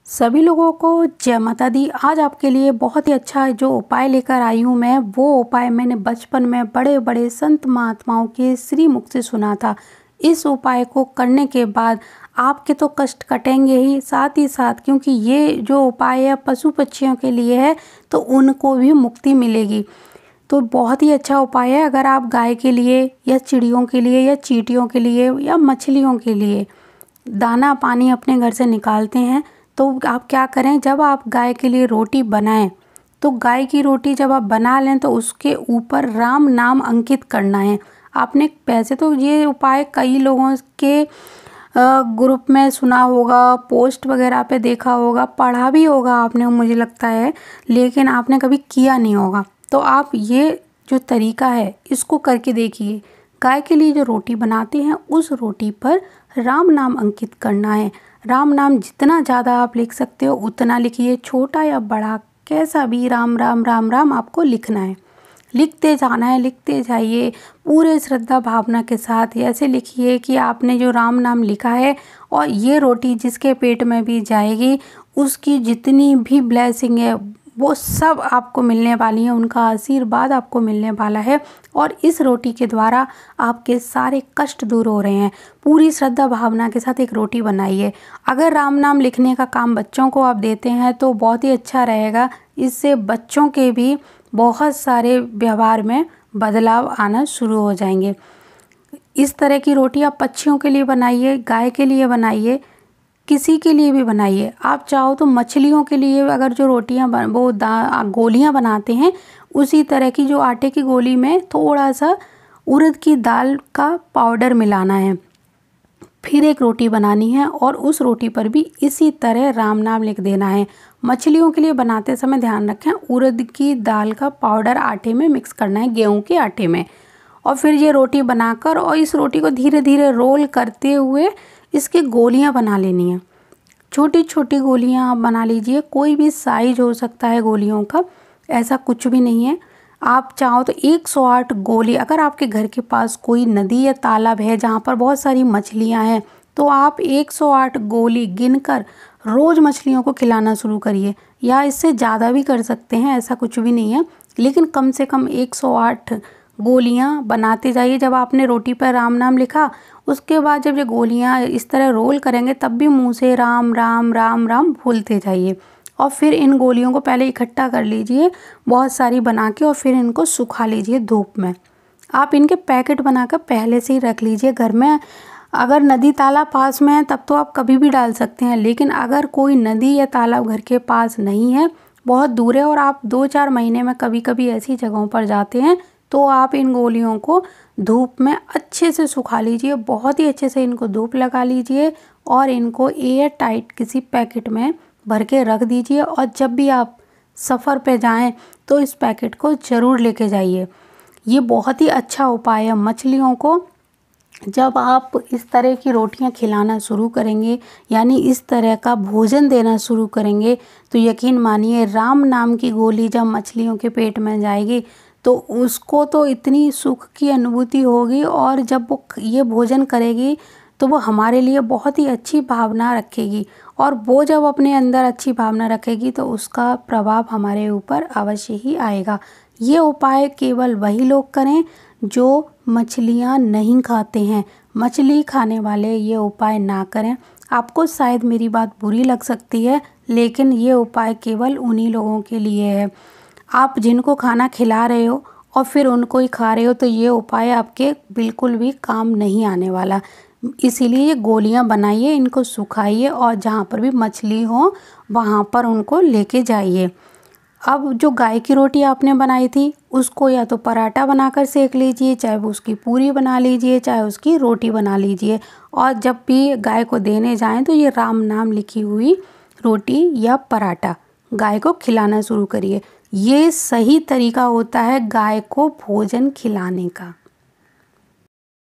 सभी लोगों को जय माता दी। आज आपके लिए बहुत ही अच्छा जो उपाय लेकर आई हूँ मैं, वो उपाय मैंने बचपन में बड़े बड़े संत महात्माओं के श्री मुख से सुना था। इस उपाय को करने के बाद आपके तो कष्ट कटेंगे ही, साथ ही साथ क्योंकि ये जो उपाय है पशु पक्षियों के लिए है तो उनको भी मुक्ति मिलेगी। तो बहुत ही अच्छा उपाय है। अगर आप गाय के लिए या चिड़ियों के लिए या चींटियों के लिए या मछलियों के लिए दाना पानी अपने घर से निकालते हैं तो आप क्या करें, जब आप गाय के लिए रोटी बनाएं तो गाय की रोटी जब आप बना लें तो उसके ऊपर राम नाम अंकित करना है। आपने वैसे तो ये उपाय कई लोगों के ग्रुप में सुना होगा, पोस्ट वगैरह पे देखा होगा, पढ़ा भी होगा आपने मुझे लगता है, लेकिन आपने कभी किया नहीं होगा। तो आप ये जो तरीका है इसको करके देखिए। गाय के लिए जो रोटी बनाते हैं उस रोटी पर राम नाम अंकित करना है। राम नाम जितना ज़्यादा आप लिख सकते हो उतना लिखिए, छोटा या बड़ा कैसा भी राम राम राम राम आपको लिखना है। लिखते जाना है, लिखते जाइए पूरे श्रद्धा भावना के साथ। ऐसे लिखिए कि आपने जो राम नाम लिखा है और ये रोटी जिसके पेट में भी जाएगी उसकी जितनी भी ब्लेसिंग है वो सब आपको मिलने वाली है, उनका आशीर्वाद आपको मिलने वाला है। और इस रोटी के द्वारा आपके सारे कष्ट दूर हो रहे हैं। पूरी श्रद्धा भावना के साथ एक रोटी बनाइए। अगर राम नाम लिखने का काम बच्चों को आप देते हैं तो बहुत ही अच्छा रहेगा। इससे बच्चों के भी बहुत सारे व्यवहार में बदलाव आना शुरू हो जाएंगे। इस तरह की रोटी आप पक्षियों के लिए बनाइए, गाय के लिए बनाइए, किसी के लिए भी बनाइए। आप चाहो तो मछलियों के लिए अगर जो रोटियां वो गोलियां बनाते हैं उसी तरह की जो आटे की गोली में थोड़ा सा उड़द की दाल का पाउडर मिलाना है, फिर एक रोटी बनानी है और उस रोटी पर भी इसी तरह राम नाम लिख देना है। मछलियों के लिए बनाते समय ध्यान रखें उड़द की दाल का पाउडर आटे में मिक्स करना है, गेहूं के आटे में। और फिर ये रोटी बनाकर और इस रोटी को धीरे धीरे रोल करते हुए इसकी गोलियां बना लेनी है। छोटी छोटी गोलियां आप बना लीजिए, कोई भी साइज हो सकता है गोलियों का, ऐसा कुछ भी नहीं है। आप चाहो तो 108 गोली, अगर आपके घर के पास कोई नदी या तालाब है जहाँ पर बहुत सारी मछलियाँ हैं तो आप 108 गोली गिनकर रोज़ मछलियों को खिलाना शुरू करिए, या इससे ज़्यादा भी कर सकते हैं, ऐसा कुछ भी नहीं है। लेकिन कम से कम 108 गोलियाँ बनाते जाइए। जब आपने रोटी पर राम नाम लिखा उसके बाद जब ये गोलियाँ इस तरह रोल करेंगे तब भी मुँह से राम राम राम राम भूलते जाइए। और फिर इन गोलियों को पहले इकट्ठा कर लीजिए बहुत सारी बना के, और फिर इनको सुखा लीजिए धूप में। आप इनके पैकेट बनाकर पहले से ही रख लीजिए घर में। अगर नदी तालाब पास में है तब तो आप कभी भी डाल सकते हैं, लेकिन अगर कोई नदी या तालाब घर के पास नहीं है, बहुत दूर है, और आप 2-4 महीने में कभी कभी ऐसी जगहों पर जाते हैं तो आप इन गोलियों को धूप में अच्छे से सुखा लीजिए। बहुत ही अच्छे से इनको धूप लगा लीजिए और इनको एयर टाइट किसी पैकेट में भर के रख दीजिए। और जब भी आप सफ़र पे जाएं तो इस पैकेट को ज़रूर लेके जाइए। ये बहुत ही अच्छा उपाय है। मछलियों को जब आप इस तरह की रोटियां खिलाना शुरू करेंगे, यानी इस तरह का भोजन देना शुरू करेंगे, तो यकीन मानिए राम नाम की गोली जब मछलियों के पेट में जाएगी तो उसको तो इतनी सुख की अनुभूति होगी, और जब वो ये भोजन करेगी तो वो हमारे लिए बहुत ही अच्छी भावना रखेगी, और वो जब अपने अंदर अच्छी भावना रखेगी तो उसका प्रभाव हमारे ऊपर अवश्य ही आएगा। ये उपाय केवल वही लोग करें जो मछलियाँ नहीं खाते हैं। मछली खाने वाले ये उपाय ना करें। आपको शायद मेरी बात बुरी लग सकती है, लेकिन ये उपाय केवल उन्हीं लोगों के लिए है। आप जिनको खाना खिला रहे हो और फिर उनको ही खा रहे हो तो ये उपाय आपके बिल्कुल भी काम नहीं आने वाला। इसीलिए ये गोलियां बनाइए, इनको सुखाइए और जहाँ पर भी मछली हो वहाँ पर उनको लेके जाइए। अब जो गाय की रोटी आपने बनाई थी उसको या तो पराठा बनाकर सेक लीजिए, चाहे वो उसकी पूरी बना लीजिए, चाहे उसकी रोटी बना लीजिए, और जब भी गाय को देने जाएं तो ये राम नाम लिखी हुई रोटी या पराठा गाय को खिलाना शुरू करिए। ये सही तरीका होता है गाय को भोजन खिलाने का।